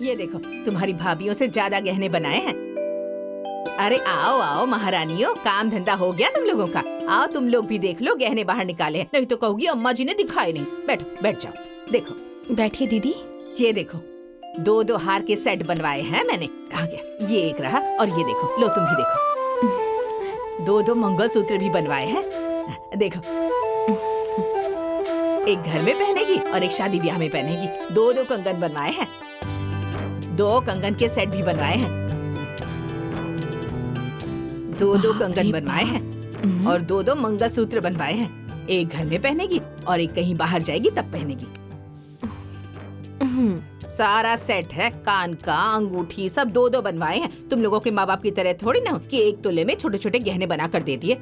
ये देखो, तुम्हारी भाभीयों से ज्यादा गहने बनाए हैं। अरे आओ आओ महारानियों, काम धंधा हो गया तुम लोगों का। आओ तुम लोग भी देख लो, गहने बाहर निकाले हैं, नहीं तो कहोगी अम्मा जी ने दिखाए नहीं। बैठो, बैठ जाओ। देखो, बैठिए दीदी। ये देखो, 2-2 हार के सेट बनवाए हैं मैंने। कहाँ गया? ये एक रहा, और ये देखो, लो तुम भी देखो। 2-2 मंगलसूत्र भी बनवाए हैं। देखो, एक घर में पहनेगी और एक शादी ब्याह में पहनेगी। 2-2 कंगन बनवाए हैं। 2 कंगन के सेट भी बनवाए हैं। 2-2 कंगन बनवाए हैं और 2-2 मंगलसूत्र बनवाए हैं। एक घर में पहनेगी और एक कहीं बाहर जाएगी तब पहनेगी। सारा सेट है, कान का, अंगूठी, सब 2-2 बनवाए हैं। तुम लोगों के माँ बाप की तरह थोड़ी ना कि 1 तोले में छोटे छोटे गहने बना कर दे दिए।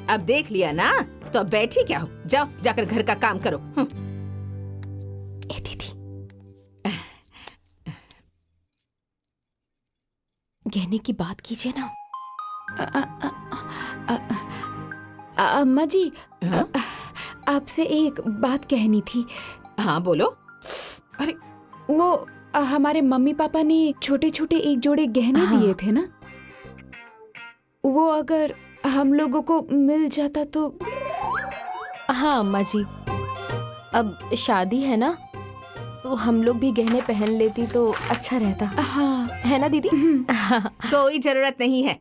अब देख लिया ना, तो अब बैठी क्या हो? जाओ, जाकर घर का काम करो। ए दीदी, गहने की बात कीजिए ना। अम्मा जी, आपसे एक बात कहनी थी। हाँ बोलो। अरे वो हमारे मम्मी पापा ने छोटे छोटे एक जोड़े गहने दिए थे ना, वो अगर हम लोगों को मिल जाता तो। हाँ अम्मा जी, अब शादी है ना, तो हम लोग भी गहने पहन लेती तो अच्छा रहता। हाँ, है ना दीदी? कोई जरूरत नहीं है।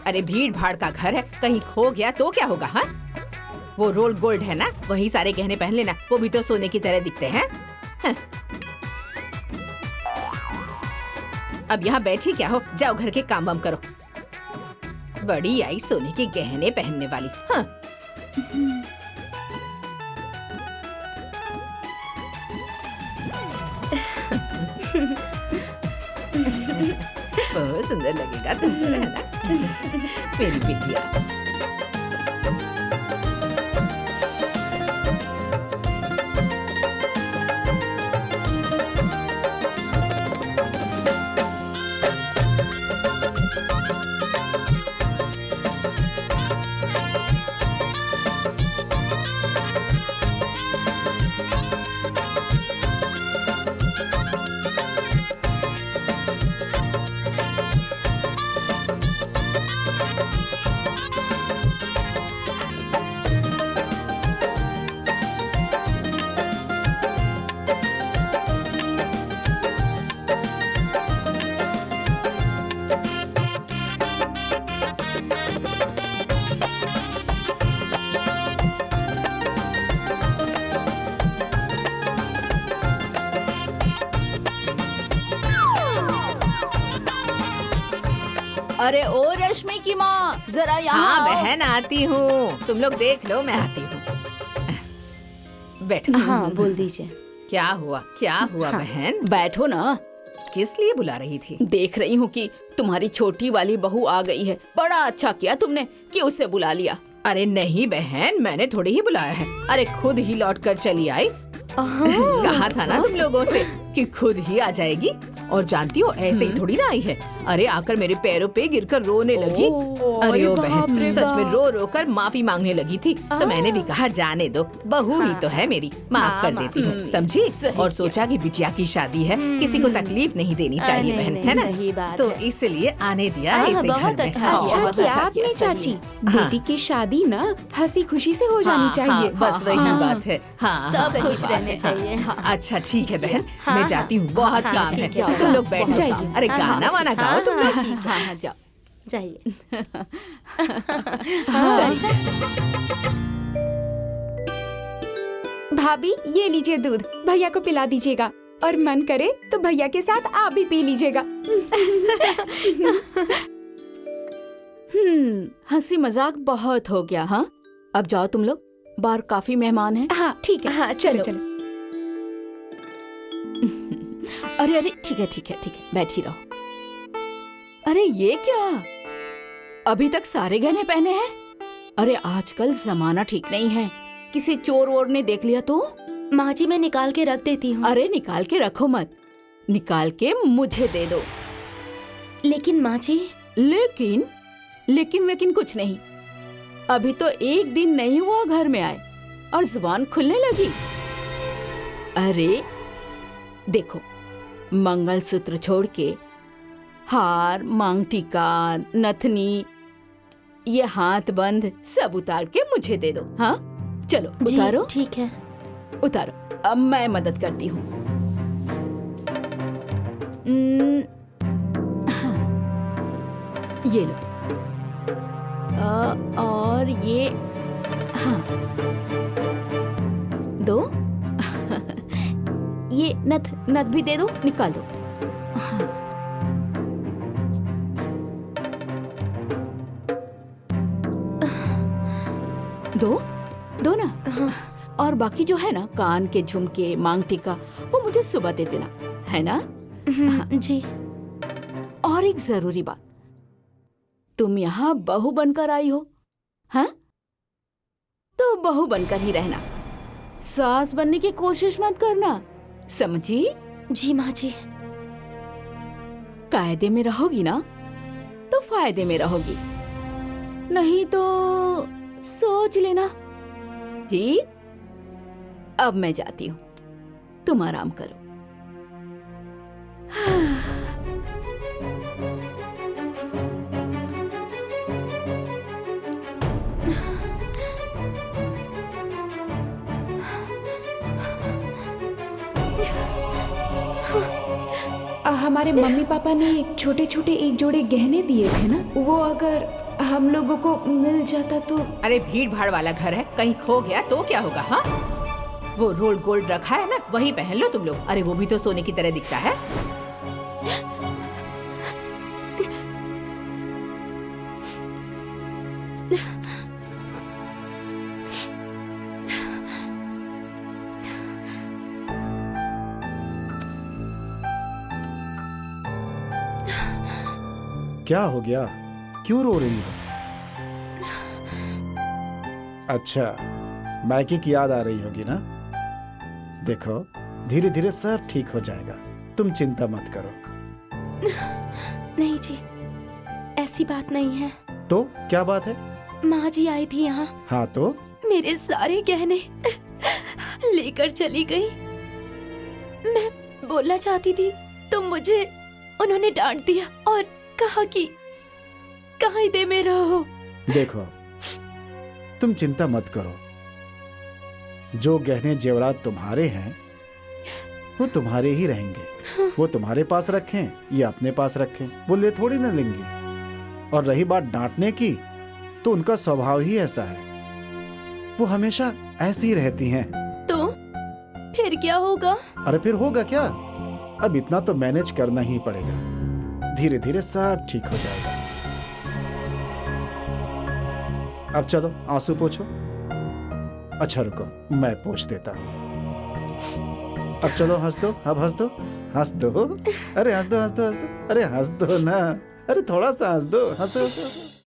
अरे भीड़ भाड़ का घर है, कहीं खो गया तो क्या होगा? हाँ, वो रोल गोल्ड है ना, वही सारे गहने पहन लेना, वो भी तो सोने की तरह दिखते हैं। हाँ। अब यहाँ बैठी क्या हो? जाओ घर के काम वाम करो। बड़ी आई सोने के गहने पहनने वाली। हाँ। बहुत सुंदर लगेगा तुमको, है ना मेरी बिटिया। अरे ओ रश्मि की माँ, जरा यहाँ हाँ आओ। बहन आती हूँ, तुम लोग देख लो, मैं आती हूँ। बैठो। हाँ बोल दीजिए। क्या हुआ, क्या हुआ? हाँ। बहन बैठो ना। किस लिए बुला रही थी? देख रही हूँ कि तुम्हारी छोटी वाली बहू आ गई है। बड़ा अच्छा किया तुमने कि उसे बुला लिया। अरे नहीं बहन, मैंने थोड़ी ही बुलाया है। अरे खुद ही लौट कर चली आई। कहा था ना तुम लोगों से कि खुद ही आ जाएगी। और जानती हो, ऐसे ही थोड़ी ना आई है। अरे आकर मेरे पैरों पे गिरकर रोने लगी। अरे ओ बहन, सच में रो रो कर माफी मांगने लगी थी। तो मैंने भी कहा जाने दो, बहू ही तो है मेरी, माफ कर देती हूँ, समझी? और सोचा कि बिटिया की शादी है, किसी को तकलीफ नहीं देनी चाहिए बहन, है ना? सही बात तो है। इसलिए आने दिया है इसे घर बहुत में। अच्छा अच्छा बहुत किया अच्छा आपने किया, सही चाची। है। बेटी की शादी ना हंसी खुशी से हो जानी चाहिए। बस वही बात है। हाँ, सब हाँ, खुश हाँ, रहने हाँ, चाहिए। हाँ, अच्छा ठीक है बहन, हाँ, मैं जाती हूँ, बहुत हाँ, काम है। ठीक है, तुम लोग बैठ जाइए। जाओ। अरे गाना वाना गाओ तुम लोग। हाँ हाँ जाओ। जाइए। भाभी ये लीजिए दूध, भैया को पिला दीजिएगा, और मन करे तो भैया के साथ आप भी पी लीजिएगा। हंसी मजाक बहुत हो गया। हाँ, अब जाओ तुम लोग, बाहर काफी मेहमान हैं। हाँ ठीक है, हाँ, चलो चलो। चलो। अरे अरे ठीक है ठीक है ठीक है, बैठी रहो। अरे ये क्या, अभी तक सारे गहने पहने हैं? अरे आजकल जमाना ठीक नहीं है, किसी चोर वोर ने देख लिया तो? माँ जी मैं निकाल के रख देती हूँ। अरे निकाल के रखो मत, निकाल के मुझे दे दो। लेकिन माँ जी। लेकिन लेकिन कुछ नहीं। अभी तो एक दिन नहीं हुआ घर में आए और जुबान खुलने लगी। अरे देखो, मंगलसूत्र छोड़ के हार, मांग टीका, नथनी, ये हाथ बंद सब उतार के मुझे दे दो। हाँ चलो जी उतारो, ठीक है। उतारो। अब मैं मदद करती हूँ। हाँ, ये लो। और ये, हाँ दो। ये नथ भी दे दो, निकाल दो। हाँ। दो ना। हाँ। और बाकी जो है ना, कान के झुमके, मांग टीका, वो मुझे सुबह दे देना, है ना? जी। और एक जरूरी बात, तुम यहाँ बहू बनकर आई हो, हाँ? तो बहू बनकर ही रहना, सास बनने की कोशिश मत करना, समझी? जी माँ जी। कायदे में रहोगी ना तो फायदे में रहोगी, नहीं तो सोच लेना। ठीक, अब मैं जाती हूँ, तुम आराम करो। हमारे मम्मी पापा ने छोटे छोटे एक जोड़े गहने दिए थे ना, वो अगर हम लोगों को मिल जाता तो। अरे भीड़ भाड़ वाला घर है, कहीं खो गया तो क्या होगा? हाँ, वो रोल्ड गोल्ड रखा है ना, वही पहन लो तुम लोग। अरे वो भी तो सोने की तरह दिखता है। क्या हो गया, क्यों रो रही हो? अच्छा, मैकी की याद आ रही होगी ना? देखो, धीरे धीरे सब ठीक हो जाएगा, तुम चिंता मत करो। नहीं जी, ऐसी बात नहीं है। तो क्या बात है? माँ जी आई थी यहाँ, हाँ तो? मेरे सारे गहने लेकर चली गई। मैं बोलना चाहती थी तो मुझे उन्होंने डांट दिया और कहा कि कहाँ दे में रहो। देखो, तुम चिंता मत करो, जो गहने जेवरात तुम्हारे हैं वो तुम्हारे ही रहेंगे। वो तुम्हारे पास रखें या अपने पास रखें, वो ले थोड़ी ना लेंगे। और रही बात डांटने की, तो उनका स्वभाव ही ऐसा है, वो हमेशा ऐसी ही रहती हैं। तो फिर क्या होगा? अरे फिर होगा क्या, अब इतना तो मैनेज करना ही पड़ेगा, धीरे धीरे सब ठीक हो जाएगा। अब चलो आंसू पोंछो। अच्छा रुको, मैं पोंछ देता हूँ। अब चलो हंस दो, अब हंस दो, हंस दो। अरे हंस दो, हंस दो, हंस दो, अरे हंस दो ना, अरे थोड़ा सा हंस दो, हंसो हंसो।